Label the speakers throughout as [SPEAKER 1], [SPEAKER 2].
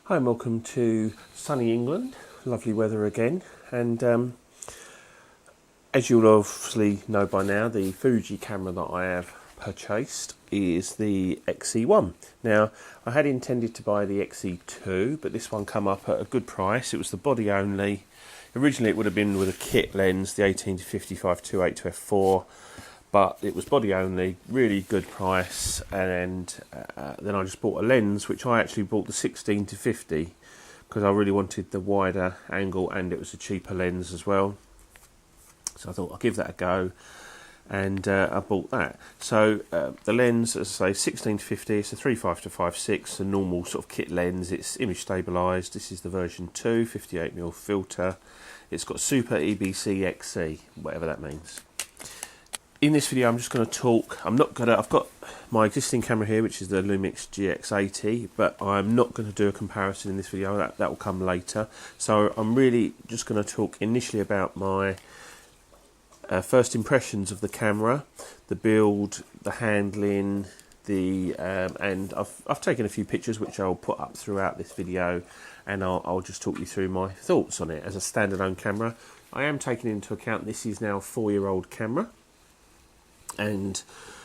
[SPEAKER 1] Hi and welcome to sunny England, lovely weather again, and as you'll obviously know by now, the Fuji camera that I have purchased is the XE1. Now, I had intended to buy the XE2, but this one come up at a good price. It was the body only. Originally it would have been with a kit lens, the 18-55 2.8 to f4, but it was body only, really good price, and then I just bought a lens, which I actually bought the 16-50 because I really wanted the wider angle and it was a cheaper lens as well. So I thought I'll give that a go, and I bought that. So the lens, as I say, 16-50, it's a 3.5 to 5.6, a normal sort of kit lens. It's image stabilised. This is the version 2, 58mm filter. It's got Super EBC XE, whatever that means. In this video, I'm just going to talk. I've got my existing camera here, which is the Lumix GX80, but I'm not going to do a comparison in this video. That will come later. So I'm really just going to talk initially about my first impressions of the camera, the build, the handling, and I've taken a few pictures which I'll put up throughout this video, and I'll just talk you through my thoughts on it as a standalone camera. I am taking into account this is now a 4-year-old camera, and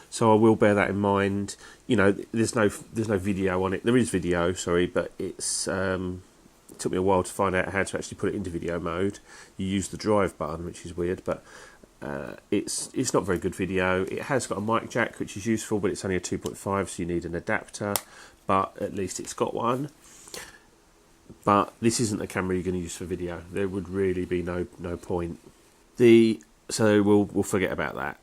[SPEAKER 1] so I will bear that in mind. You know, there's no video on it. There is video, sorry, but it's it took me a while to find out how to actually put it into video mode. You use the drive button, which is weird, but it's not very good video. It has got a mic jack, which is useful, but it's only a 2.5, so you need an adapter, but at least it's got one. But this isn't a camera you're going to use for video. There would really be no point. So we'll forget about that.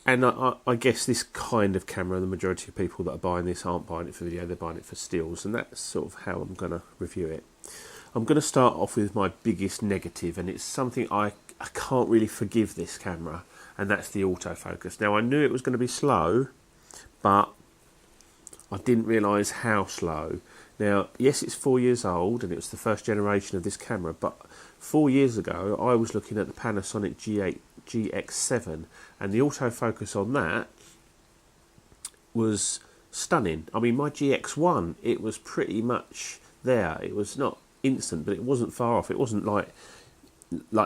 [SPEAKER 1] And I guess this kind of camera, the majority of people that are buying this aren't buying it for video, they're buying it for stills, and that's sort of how I'm going to review it. I'm going to start off with my biggest negative, and it's something I can't really forgive this camera, and that's the autofocus. Now, I knew it was going to be slow, but I didn't realise how slow. Now, yes, it's 4 years old, and it was the first generation of this camera, but 4 years ago, I was looking at the Panasonic GX7, and the autofocus on that was stunning. I mean, my GX1, it was pretty much there. It was not instant, but it wasn't far off. It wasn't like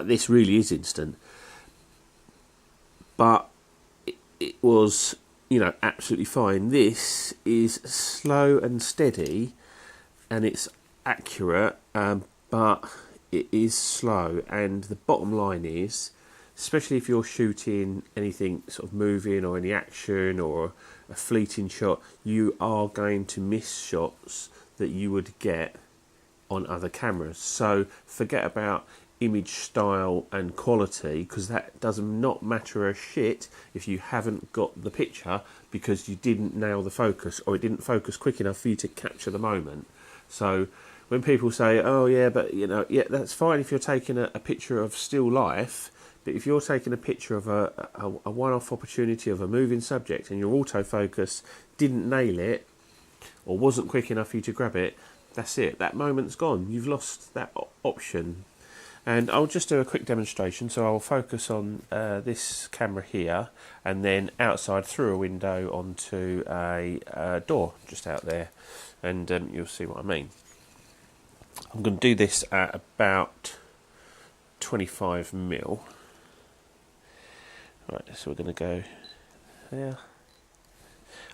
[SPEAKER 1] this really is instant, but it was, you know, absolutely fine. This is slow and steady, and it's accurate, but it is slow. And the bottom line is, especially if you're shooting anything sort of moving or any action or a fleeting shot, you are going to miss shots that you would get on other cameras. So forget about image style and quality, because that does not matter a shit if you haven't got the picture because you didn't nail the focus, or it didn't focus quick enough for you to capture the moment. So when people say, oh yeah, but you know, yeah, that's fine if you're taking a picture of still life, but if you're taking a picture of a one-off opportunity of a moving subject and your autofocus didn't nail it or wasn't quick enough for you to grab it, that's it. That moment's gone. You've lost that option. And I'll just do a quick demonstration. So I'll focus on this camera here, and then outside through a window onto a door just out there, and you'll see what I mean. I'm going to do this at about 25mm. Right, so we're going to go there.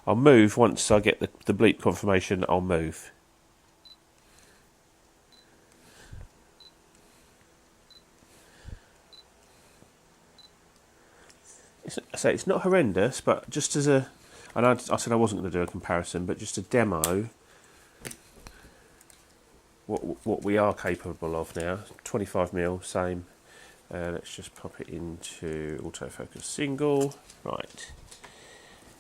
[SPEAKER 1] I'll move once I get the bleep confirmation. I'll move. It's not horrendous, but just as a, and I said I wasn't going to do a comparison, but just a demo what we are capable of now. 25mm, same. Let's just pop it into autofocus single, right?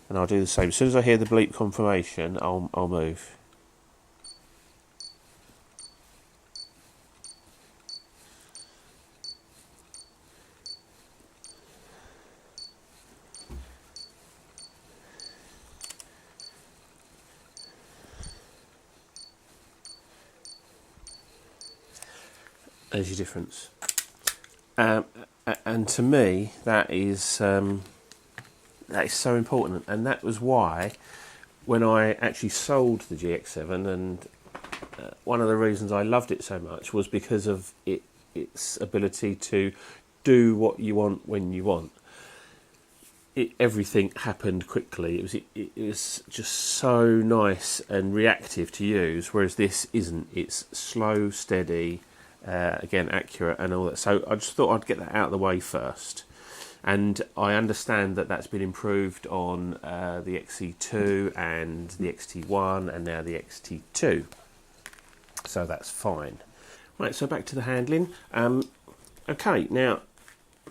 [SPEAKER 1] And I'll do the same. As soon as I hear the bleep confirmation, I'll move. There's your difference. And to me, that is so important, and that was why when I actually sold the GX7 and one of the reasons I loved it so much was because of its ability to do what you want when you want. Everything happened quickly. It was just so nice and reactive to use, whereas this isn't. It's slow, steady, again accurate and all that. So I just thought I'd get that out of the way first. And I understand that that's been improved on the XE2 and the XT1 and now the XT2. So that's fine. Right, so back to the handling. Okay, now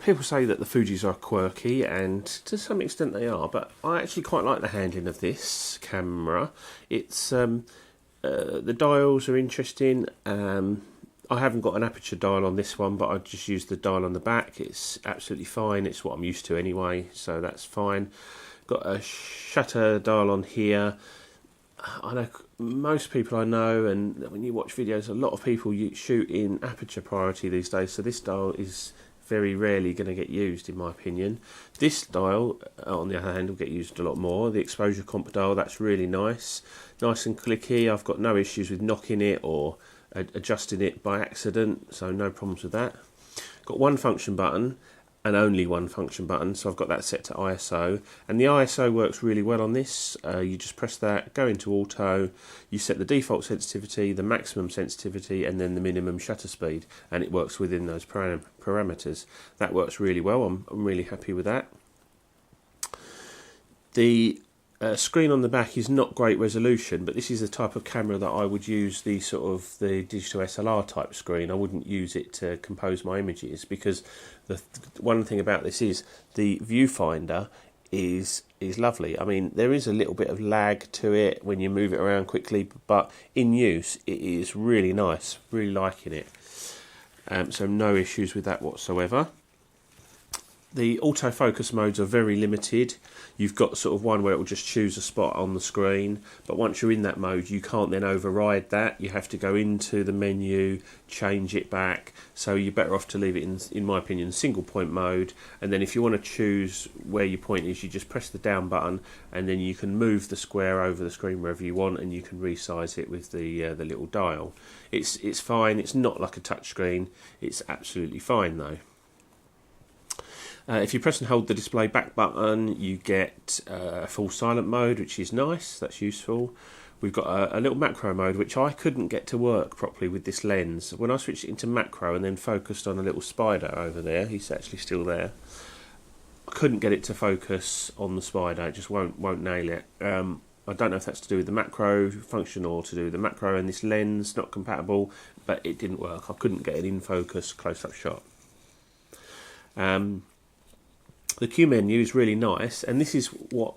[SPEAKER 1] people say that the Fujis are quirky, and to some extent they are, but I actually quite like the handling of this camera. It's the dials are interesting. I haven't got an aperture dial on this one, but I just used the dial on the back. It's absolutely fine. It's what I'm used to anyway, so that's fine. Got a shutter dial on here. I know most people I know, and when you watch videos, a lot of people shoot in aperture priority these days, so this dial is very rarely going to get used, in my opinion. This dial, on the other hand, will get used a lot more. The exposure comp dial, that's really nice and clicky. I've got no issues with knocking it or adjusting it by accident, so no problems with that. Got one function button and only one function button, so I've got that set to ISO, and the ISO works really well on this. You just press that, go into auto, you set the default sensitivity, the maximum sensitivity, and then the minimum shutter speed, and it works within those parameters. That works really well. I'm really happy with that. The screen on the back is not great resolution, but this is the type of camera that I would use the digital SLR type screen. I wouldn't use it to compose my images, because the one thing about this is the viewfinder is lovely. I mean, there is a little bit of lag to it when you move it around quickly, but in use it is really nice. Really liking it. So no issues with that whatsoever. The autofocus modes are very limited. You've got sort of one where it will just choose a spot on the screen, but once you're in that mode you can't then override that. You have to go into the menu, change it back, so you're better off to leave it in my opinion, single point mode, and then if you want to choose where your point is, you just press the down button and then you can move the square over the screen wherever you want, and you can resize it with the little dial. It's fine. It's not like a touch screen. It's absolutely fine though. If you press and hold the display back button, you get full silent mode, which is nice. That's useful. We've got a little macro mode, which I couldn't get to work properly with this lens. When I switched it into macro and then focused on a little spider over there, he's actually still there, I couldn't get it to focus on the spider. It just won't nail it. I don't know if that's to do with the macro function or to do with the macro and this lens not compatible, but it didn't work. I couldn't get it in focus close-up shot. The Q menu is really nice, and this is what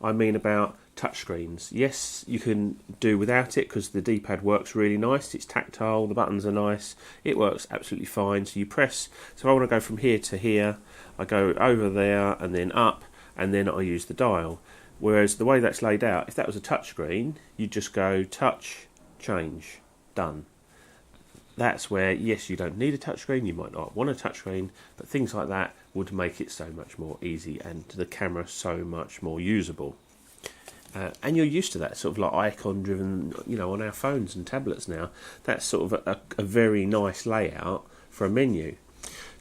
[SPEAKER 1] I mean about touchscreens. Yes, you can do without it because the D-pad works really nice. It's tactile, the buttons are nice, it works absolutely fine. So you press, so I want to go from here to here, I go over there and then up, and then I use the dial. Whereas the way that's laid out, if that was a touchscreen, you'd just go touch, change, done. That's where, yes, you don't need a touchscreen, you might not want a touchscreen, but things like that would make it so much more easy and the camera so much more usable. And you're used to that sort of like icon driven, you know, on our phones and tablets now. That's sort of a very nice layout for a menu.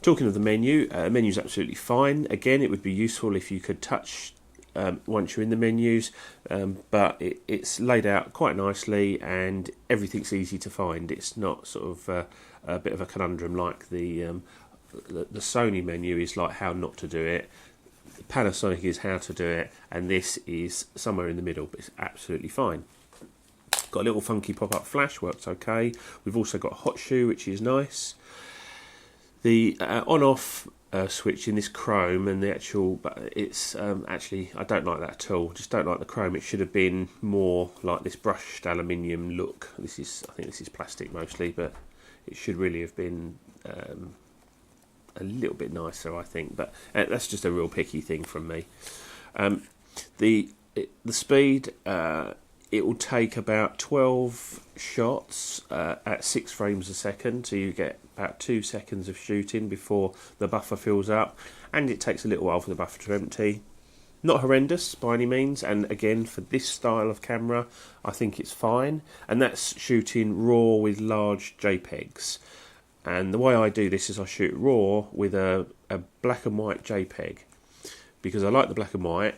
[SPEAKER 1] Talking of the menu, menu's absolutely fine. Again, it would be useful if you could touch once you're in the menus, but it's laid out quite nicely and everything's easy to find. It's not sort of a bit of a conundrum like the Sony menu is like how not to do it. Panasonic is how to do it, and this is somewhere in the middle, but it's absolutely fine. Got a little funky pop-up flash, works okay. We've also got a hot shoe, which is nice. The on-off switch in this chrome and the actual, but it's actually, I don't like that at all. Just don't like the chrome. It should have been more like this brushed aluminium look. I think this is plastic mostly, but it should really have been a little bit nicer, I think, but that's just a real picky thing from me. The speed, it will take about 12 shots at 6 frames a second, so you get about 2 seconds of shooting before the buffer fills up, and it takes a little while for the buffer to empty. Not horrendous by any means, and again, for this style of camera, I think it's fine. And that's shooting RAW with large JPEGs. And the way I do this is I shoot RAW with a black and white JPEG, because I like the black and white.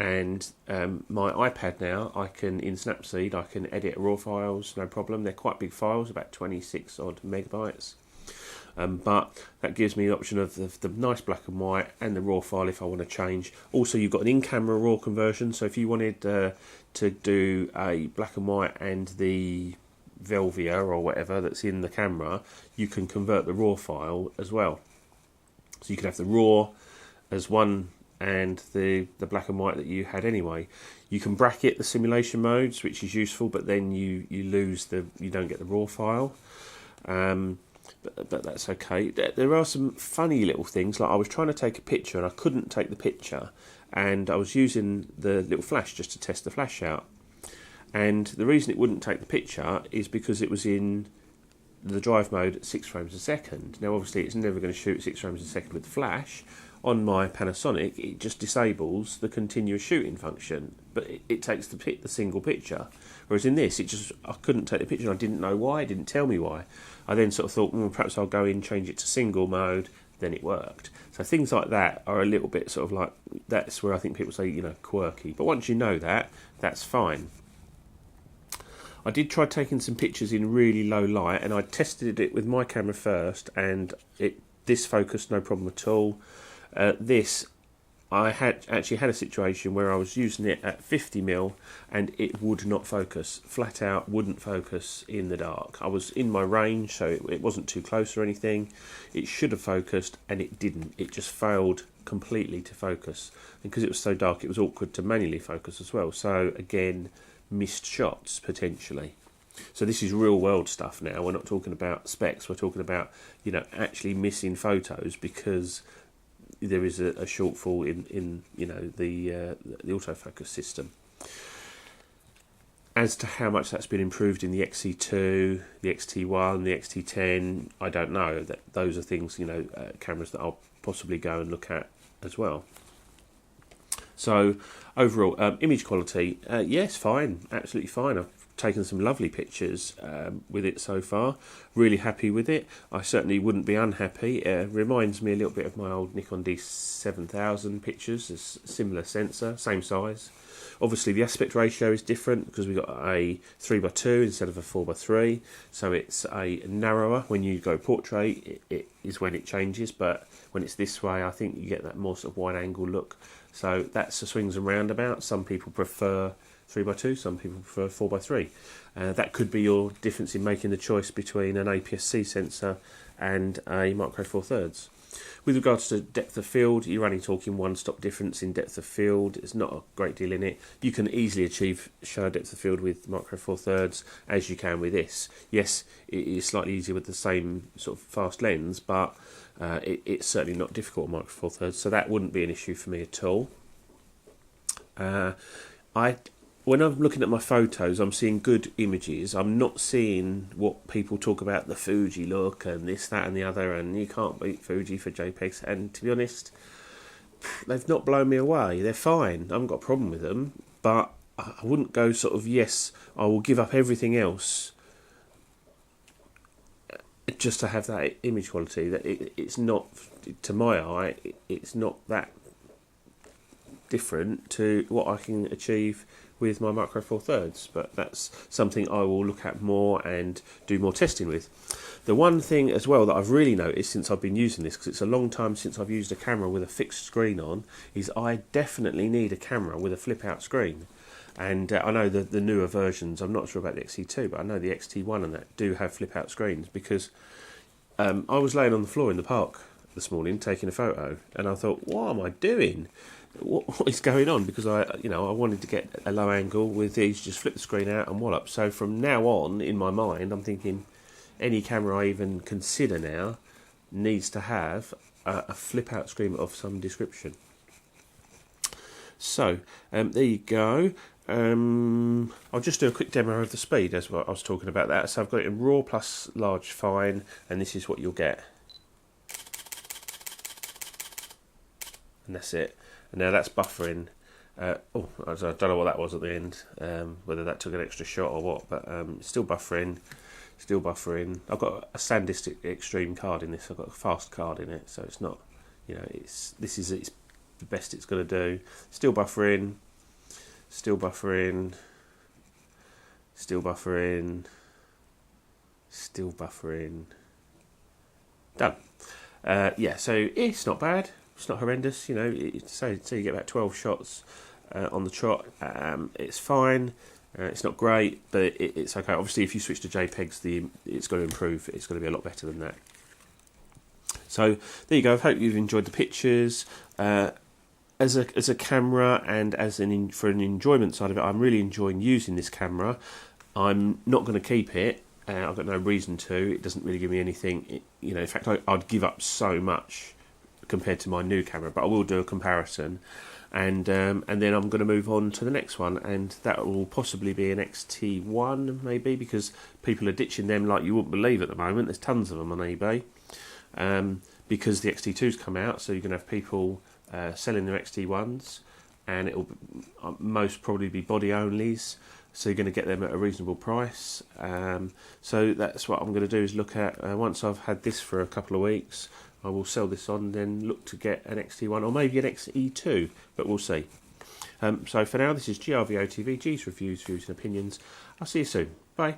[SPEAKER 1] And my iPad now, I can, in Snapseed, I can edit RAW files, no problem. They're quite big files, about 26 odd megabytes. But that gives me the option of the nice black and white and the RAW file if I want to change. Also, you've got an in-camera RAW conversion, so if you wanted to do a black and white and the Velvia or whatever that's in the camera, you can convert the RAW file as well. So you could have the RAW as one and the black and white that you had anyway. You can bracket the simulation modes, which is useful, but then you don't get the RAW file. But that's okay. There are some funny little things, like I was trying to take a picture and I couldn't take the picture, and I was using the little flash just to test the flash out. And the reason it wouldn't take the picture is because it was in the drive mode at 6 frames a second. Now obviously it's never going to shoot 6 frames a second with the flash. On my Panasonic, it just disables the continuous shooting function, but it takes the single picture. Whereas in this, I couldn't take the picture, and I didn't know why. It didn't tell me why. I then sort of thought, perhaps I'll go in, change it to single mode. Then it worked. So things like that are a little bit sort of like, that's where I think people say, quirky. But once you know that, that's fine. I did try taking some pictures in really low light, and I tested it with my camera first, and this focused no problem at all. I actually had a situation where I was using it at 50mm and it would not focus, flat out wouldn't focus in the dark. I was in my range, so it wasn't too close or anything. It should have focused and it didn't. It just failed completely to focus, and because it was so dark it was awkward to manually focus as well. So again, missed shots potentially. So this is real world stuff now. We're not talking about specs, we're talking about actually missing photos because there is a shortfall in the autofocus system. As to how much that's been improved in the XE2, the XT1, the XT10, I don't know. Those are things, cameras that I'll possibly go and look at as well. So overall, image quality, yes, fine, absolutely fine. I've taken some lovely pictures with it so far. Really happy with it. I certainly wouldn't be unhappy. It reminds me a little bit of my old Nikon D7000 pictures. It's a similar sensor, same size. Obviously the aspect ratio is different because we've got a 3x2 instead of a 4x3, so it's a narrower. When you go portrait, it is when it changes, but when it's this way, I think you get that more sort of wide angle look. So that's the swings and roundabouts. Some people prefer 3x2, some people prefer 4x3. That could be your difference in making the choice between an APS-C sensor and a Micro Four Thirds. With regards to depth of field, you're only talking one stop difference in depth of field. There's not a great deal in it. You can easily achieve shallow depth of field with Micro Four Thirds as you can with this. Yes, it is slightly easier with the same sort of fast lens, but it's certainly not difficult on Micro Four Thirds, so that wouldn't be an issue for me at all. When I'm looking at my photos, I'm seeing good images. I'm not seeing what people talk about, the Fuji look and this, that and the other, and you can't beat Fuji for JPEGs. And to be honest, they've not blown me away. They're fine. I haven't got a problem with them, but I wouldn't go sort of, yes, I will give up everything else just to have that image quality. That it's not, to my eye, it's not that different to what I can achieve with my Micro Four Thirds, but that's something I will look at more and do more testing with. The one thing as well that I've really noticed since I've been using this, because it's a long time since I've used a camera with a fixed screen on, is I definitely need a camera with a flip out screen. And I know the newer versions, I'm not sure about the XE2, but I know the XT1 and that do have flip out screens, because I was laying on the floor in the park this morning taking a photo, and I thought, what am I doing? What is going on? Because I wanted to get a low angle with these, just flip the screen out and wallop. So from now on, in my mind, I'm thinking any camera I even consider now needs to have a flip out screen of some description. So there you go. I'll just do a quick demo of the speed as well. I was talking about that. So I've got it in RAW plus large fine, and this is what you'll get. And that's it. And now that's buffering. I don't know what that was at the end, whether that took an extra shot or what, but still buffering. I've got a SanDisk Extreme card in this. I've got a fast card in it, so it's not, it's the best it's going to do. Still buffering. Done. Yeah, so it's not bad. It's not horrendous. So you get about 12 shots on the trot. It's fine. It's not great, but it's okay. Obviously, if you switch to JPEGs, it's going to improve. It's going to be a lot better than that. So there you go. I hope you've enjoyed the pictures. As a camera and for an enjoyment side of it, I'm really enjoying using this camera. I'm not going to keep it. I've got no reason to. It doesn't really give me anything. In fact, I'd give up so much compared to my new camera, but I will do a comparison. And then I'm going to move on to the next one, and that will possibly be an XT1 maybe, because people are ditching them like you wouldn't believe at the moment. There's tons of them on eBay, because the XT2's come out, so you're going to have people selling their XT1s, and it will most probably be body onlys, so you're going to get them at a reasonable price. So that's what I'm going to do, is look at, once I've had this for a couple of weeks, I will sell this on, then look to get an XT1 or maybe an XE2, but we'll see. So for now, this is GRVO TV, G's Reviews, Views and Opinions. I'll see you soon. Bye.